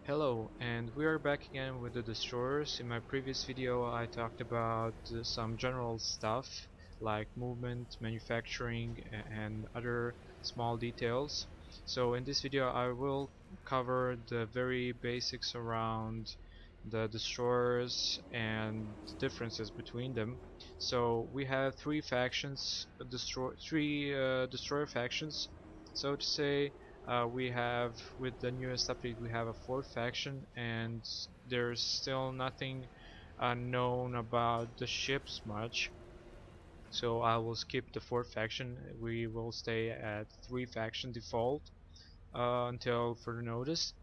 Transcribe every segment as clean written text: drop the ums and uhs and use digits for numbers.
Hello, and we are back again with the destroyers. In my previous video I talked about some general stuff like movement, manufacturing, and other small details. So in this video I will cover the very basics around the destroyers and the differences between them. So we have three factions, destroyer factions, so to say. We have, with the newest update, we have a fourth faction, and there's still nothing known about the ships much. So I will skip the fourth faction. We will stay at three faction default until further notice.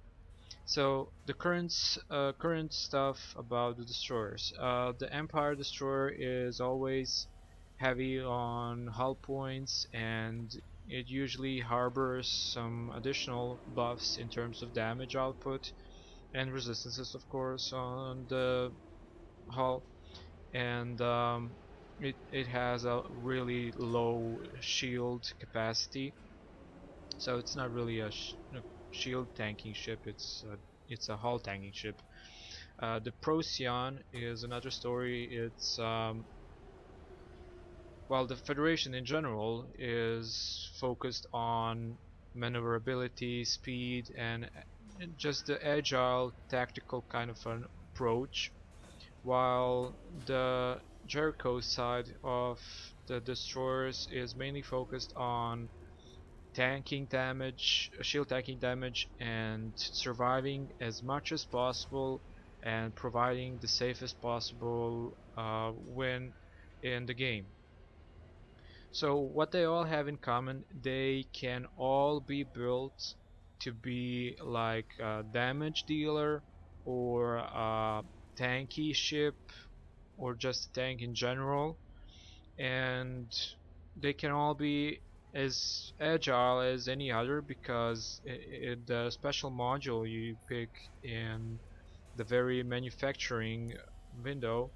So the current stuff about the destroyers. The Empire Destroyer is always heavy on hull points, and it usually harbors some additional buffs in terms of damage output and resistances, of course, on the hull. And it has a really low shield capacity, so it's not really a shield tanking ship. It's a hull tanking ship. The Procyon is another story. It's While the Federation in general is focused on maneuverability, speed, and just the agile, tactical kind of an approach, while the Jericho side of the destroyers is mainly focused on tanking damage, shield tanking damage, and surviving as much as possible and providing the safest possible win in the game. So what they all have in common, they can all be built to be like a damage dealer or a tanky ship or just a tank in general, and they can all be as agile as any other because the special module you pick in the very manufacturing window,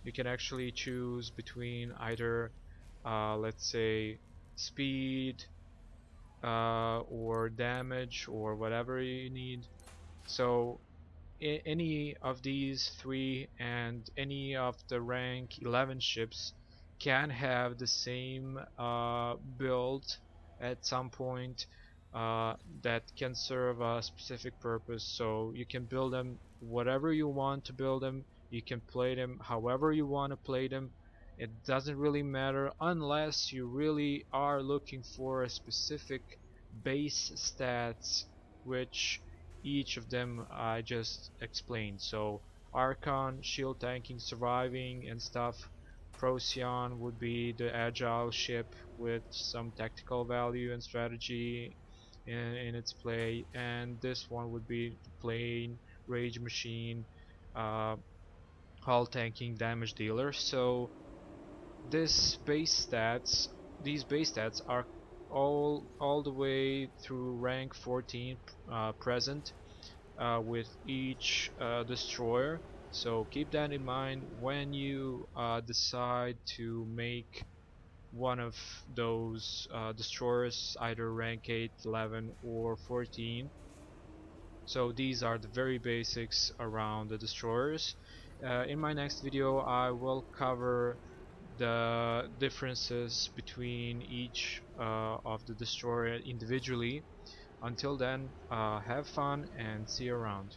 you can actually choose between either let's say speed or damage or whatever you need. So any of these three and any of the rank 11 ships can have the same build at some point that can serve a specific purpose. So you can build them whatever you want to build them, you can play them however you want to play them. It doesn't really matter unless you really are looking for a specific base stats, which each of them I just explained. So Archon, shield tanking, surviving and stuff. Procyon would be the agile ship with some tactical value and strategy in its play, and this one would be the plain rage machine, uh, hull tanking damage dealer. So this base stats, these base stats are all the way through rank 14 present with each destroyer. So keep that in mind when you decide to make one of those destroyers, either rank 8, 11, or 14. So these are the very basics around the destroyers. In my next video I will cover the differences between each of the destroyer individually. Until then, have fun and see you around.